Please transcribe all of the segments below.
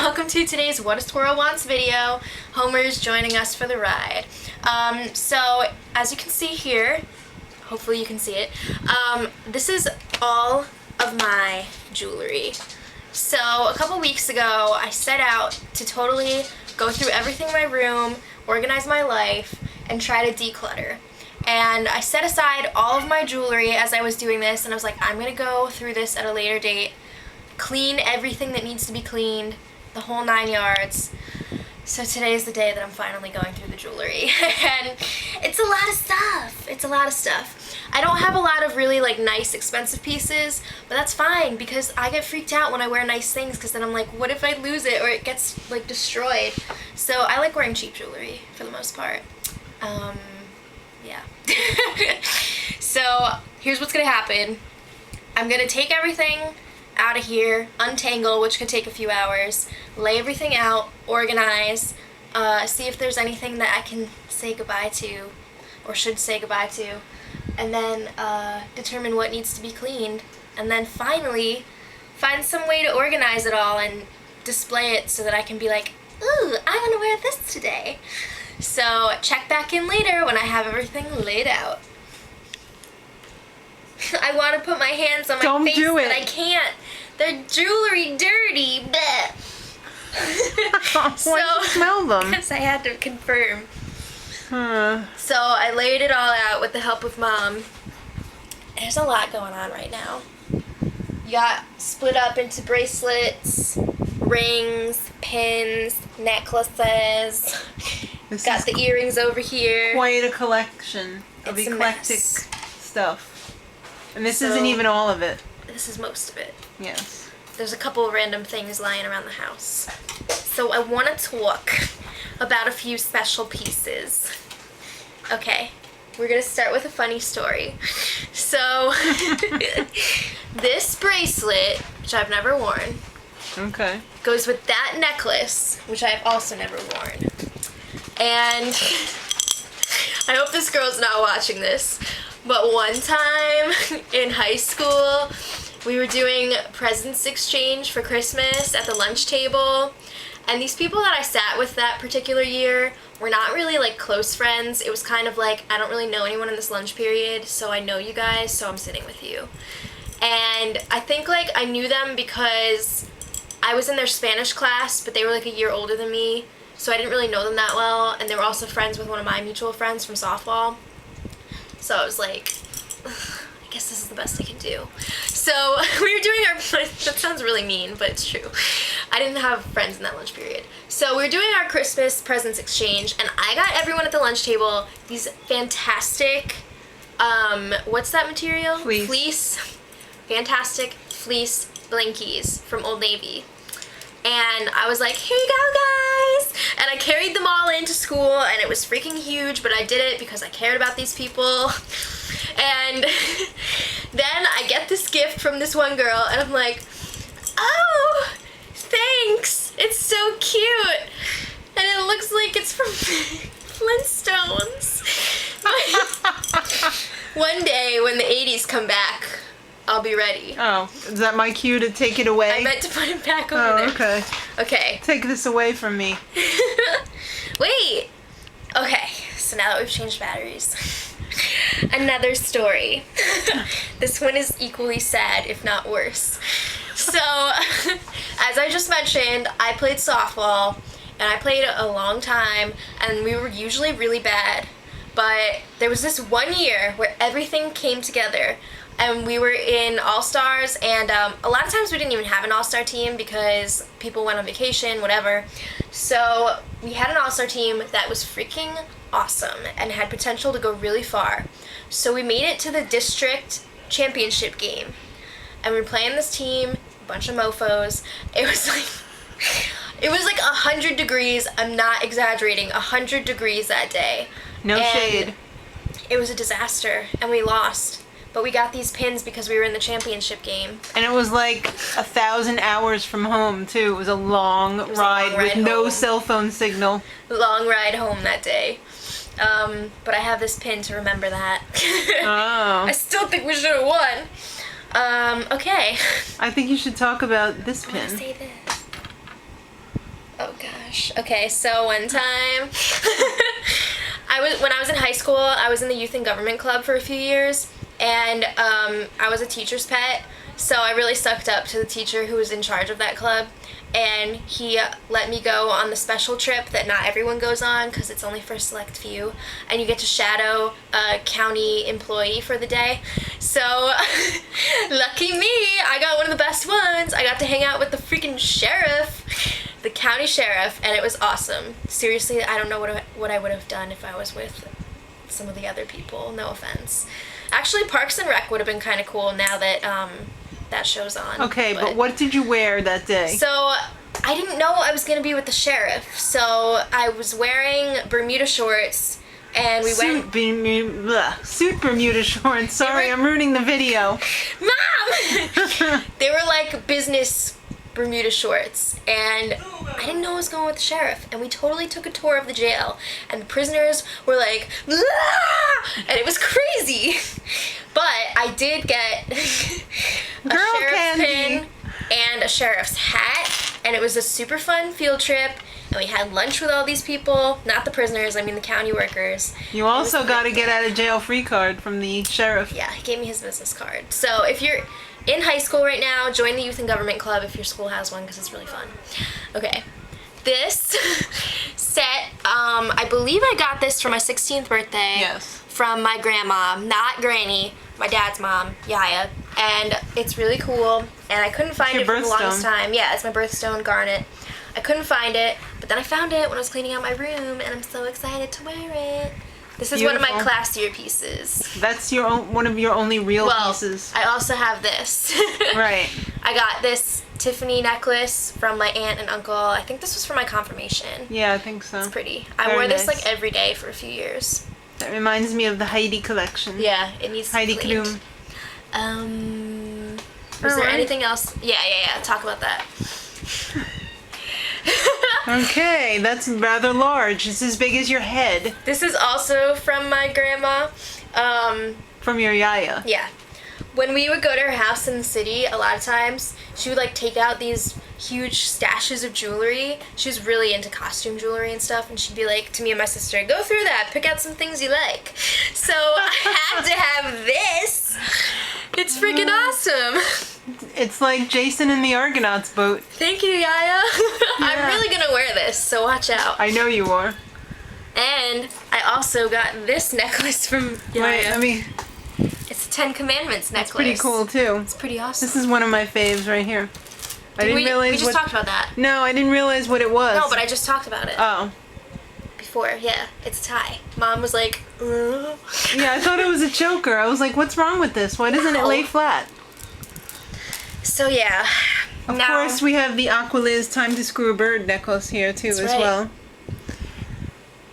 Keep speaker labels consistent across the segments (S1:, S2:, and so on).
S1: welcome to today's What a Squirrel Wants video. Homer's joining us for the ride. So, as you can see here, hopefully you can see it, this is all of my jewelry. So, a couple weeks ago, I set out to totally go through everything in my room, organize my life, and try to declutter. And I set aside all of my jewelry as I was doing this, and I was like, I'm gonna go through this at a later date, clean everything that needs to be cleaned, the whole 9 yards. So today is the day that I'm finally going through the jewelry. And it's a lot of stuff. It's a lot of stuff. I don't have a lot of really nice expensive pieces, but that's fine because I get freaked out when I wear nice things because then I'm like, what if I lose it or it gets destroyed? So I like wearing cheap jewelry for the most part. Yeah. So here's what's gonna happen. I'm gonna take everything out of here, untangle, which could take a few hours, lay everything out, organize, see if there's anything that I can say goodbye to or should say goodbye to, and then determine what needs to be cleaned, and then finally find some way to organize it all and display it so that I can be like, ooh, I want to wear this today. So check back in later when I have everything laid out. I want to put my hands on my face, but I can't. They're jewelry dirty.
S2: So, why do you smell them?
S1: Because I had to confirm. So I laid it all out with the help of Mom. There's a lot going on right now. You got split up into bracelets, rings, pins, necklaces. Got the earrings over here.
S2: Quite a collection of eclectic stuff. And this isn't even all of it.
S1: This is most of it.
S2: Yes.
S1: There's a couple of random things lying around the house. So I want to talk about a few special pieces. Okay, we're going to start with a funny story. So, this bracelet, which I've never worn,
S2: okay,
S1: goes with that necklace, which I've also never worn. And I hope this girl's not watching this, but one time in high school, we were doing presents exchange for Christmas at the lunch table, and these people that I sat with that particular year were not really close friends. It was kind of like, I don't really know anyone in this lunch period, so I know you guys, so I'm sitting with you. And I think I knew them because I was in their Spanish class, but they were a year older than me, so I didn't really know them that well, and they were also friends with one of my mutual friends from softball. So I was like, I guess this is the best I can do. So we were doing our, that sounds really mean, but it's true. I didn't have friends in that lunch period. So we were doing our Christmas presents exchange, and I got everyone at the lunch table these fantastic, what's that material?
S2: Fleece.
S1: Fleece. Fantastic fleece blankies from Old Navy. And I was like, here you go, guys! And I carried them all into school, and it was freaking huge, but I did it because I cared about these people. And then I get this gift from this one girl, and I'm like, oh, thanks! It's so cute! And it looks like it's from Flintstones. One day, when the 80s come back, I'll be ready.
S2: Oh, is that my cue to take it away?
S1: I meant to put it back over there.
S2: Okay.
S1: Okay.
S2: Take this away from me.
S1: Wait. Okay, so now that we've changed batteries, another story. This one is equally sad, if not worse. So, as I just mentioned, I played softball, and I played a long time, and we were usually really bad. But there was this one year where everything came together. And we were in All-Stars, and a lot of times we didn't even have an All-Star team because people went on vacation, whatever. So we had an All-Star team that was freaking awesome and had potential to go really far. So we made it to the district championship game. And we were playing this team, a bunch of mofos. It was it was 100 degrees, I'm not exaggerating, 100 degrees that day.
S2: No shade.
S1: It was a disaster, and we lost. But we got these pins because we were in the championship game.
S2: And it was 1,000 hours from home, too. It was a long ride with no cell phone signal.
S1: Long ride home that day. But I have this pin to remember that.
S2: Oh.
S1: I still think we should have won. Okay.
S2: I think you should talk about this
S1: I want
S2: pin.
S1: to say this. gosh. Okay, so one time, when I was in high school, I was in the youth and government club for a few years, and I was a teacher's pet. So I really sucked up to the teacher who was in charge of that club, and he let me go on the special trip that not everyone goes on because it's only for a select few, and you get to shadow a county employee for the day. So lucky me, I got one of the best ones. I got to hang out with the freaking sheriff, the county sheriff, and it was awesome. Seriously, I don't know what I would have done if I was with some of the other people. No offense. Actually, Parks and Rec would have been kind of cool now that that show's on.
S2: Okay, but what did you wear that day?
S1: So I didn't know I was gonna be with the sheriff, so I was wearing Bermuda shorts, and we went.
S2: Suit Bermuda shorts. Sorry, I'm ruining the video.
S1: Mom! They were like business Bermuda shorts, and I didn't know I was going with the sheriff, and we totally took a tour of the jail, and the prisoners were like, "Ah!" And it was crazy. But I did get a sheriff's pin and a sheriff's hat, and it was a super fun field trip, and we had lunch with all these people, not the prisoners, I mean the county workers.
S2: You also got a get out of jail free card from the sheriff.
S1: Yeah, he gave me his business card. So if you're in high school right now, join the Youth and Government Club if your school has one, because it's really fun. Okay, this set, I believe I got this for my 16th birthday.
S2: Yes.
S1: From my grandma, not Granny, my dad's mom, Yaya, and it's really cool, and I couldn't find it for the longest time. Yeah, it's my birthstone garnet. I couldn't find it, but then I found it when I was cleaning out my room, and I'm so excited to wear it. This is one of my classier pieces.
S2: That's one of your only real pieces.
S1: I also have this.
S2: Right.
S1: I got this Tiffany necklace from my aunt and uncle. I think this was for my confirmation.
S2: Yeah, I think so.
S1: It's pretty. I wore this like every day for a few years.
S2: That reminds me of the Heidi collection.
S1: Yeah, it needs to be cleaned.
S2: Klum.
S1: Was there anything else? Yeah. Talk about that.
S2: Okay, that's rather large. It's as big as your head.
S1: This is also from my grandma.
S2: From your yaya.
S1: Yeah. When we would go to her house in the city, a lot of times, she would like take out these huge stashes of jewelry. She was really into costume jewelry and stuff, and she'd be like to me and my sister, go through that, pick out some things you like. So I had to have this. It's freaking awesome.
S2: It's like Jason in the Argonauts boat.
S1: Thank you, Yaya. I'm really gonna wear this, so watch out.
S2: I know you are.
S1: And I also got this necklace from Yaya.
S2: Wait,
S1: it's a 10 Commandments necklace.
S2: It's pretty cool too.
S1: It's pretty awesome.
S2: This is one of my faves right here. I didn't realize
S1: we just talked about that.
S2: No, I didn't realize what it was.
S1: No, but I just talked about it.
S2: Oh.
S1: Before, yeah. It's a tie. Mom was like, ugh.
S2: Yeah, I thought it was a choker. I was like, what's wrong with this? Why doesn't it lay flat?
S1: So yeah.
S2: Of course, we have the Aqualiz Time to Screw a Bird necklace here too as well.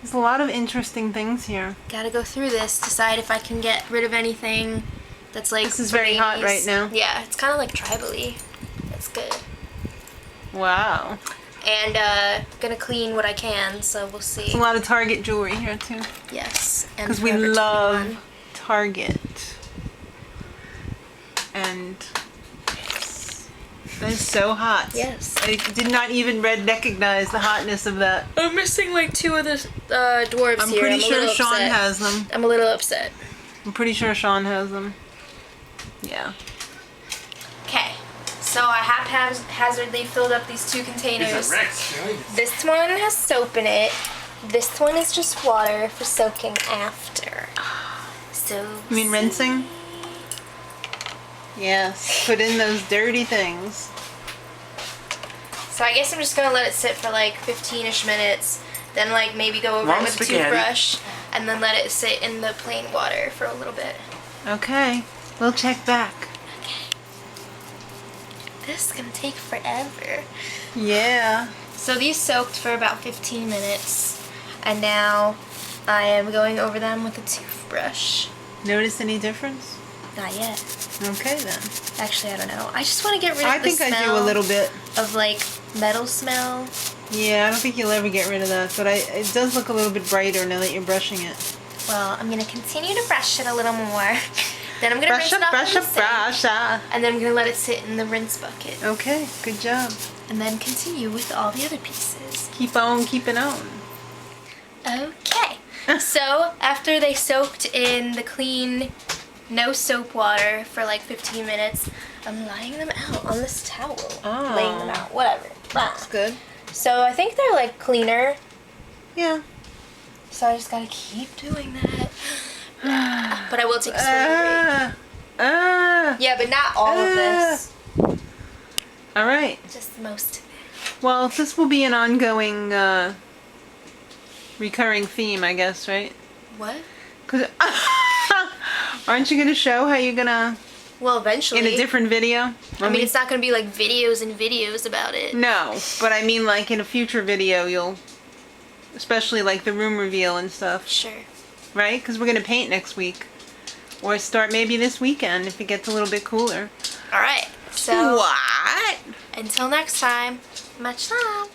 S2: There's a lot of interesting things here.
S1: Gotta go through this, decide if I can get rid of anything that's like.
S2: This is very hot right now.
S1: Yeah, it's kind of like tribal-y. That's good.
S2: Wow.
S1: And gonna clean what I can, so we'll see.
S2: There's a lot of Target jewelry here too.
S1: Yes.
S2: Because we love Target. And that is so hot.
S1: Yes.
S2: I did not even recognize the hotness of that.
S1: I'm missing like 2 of the dwarves
S2: I'm
S1: here.
S2: pretty sure Sean has them.
S1: I'm a little upset.
S2: I'm pretty sure Sean has them. Yeah.
S1: Okay. So I haphazardly filled up these 2 containers. This one has soap in it. This one is just water for soaking after. So.
S2: You mean rinsing? Yes. Put in those dirty things.
S1: So I guess I'm just gonna let it sit for like 15-ish minutes. Then like maybe go over it with a toothbrush, and then let it sit in the plain water for a little bit.
S2: Okay. We'll check back.
S1: This is gonna take forever.
S2: Yeah.
S1: So these soaked for about 15 minutes, and now I am going over them with a toothbrush.
S2: Notice any difference?
S1: Not yet.
S2: Okay then.
S1: Actually, I don't know. I just want to get rid of the smell.
S2: I think I do a little bit.
S1: Of like metal smell.
S2: Yeah, I don't think you'll ever get rid of that, but it does look a little bit brighter now that you're brushing it.
S1: Well, I'm gonna continue to brush it a little more. Then I'm gonna rinse it off in the sink, and then I'm gonna let it sit in the rinse bucket.
S2: Okay, good job.
S1: and then continue with all the other pieces.
S2: Keep on keeping on.
S1: Okay. So after they soaked in the clean, no soap water for like 15 minutes, I'm lying them out on this towel.
S2: Oh.
S1: Laying them out, whatever.
S2: That's good.
S1: So I think they're like cleaner.
S2: Yeah.
S1: So I just gotta keep doing that. But I will take a swim break. Yeah, but not all of this.
S2: All right.
S1: Just most of it.
S2: Well, this will be an ongoing, recurring theme, I guess, right?
S1: What?
S2: 'Cause aren't you gonna show how you're gonna
S1: Well, eventually.
S2: in a different video?
S1: I mean, it's not gonna be like videos and videos about it.
S2: No, but I mean, like in a future video, you'll, especially like the room reveal and stuff,
S1: Sure.
S2: right? Because we're gonna paint next week, or start maybe this weekend if it gets a little bit cooler.
S1: All right. So
S2: What?
S1: until next time, much love.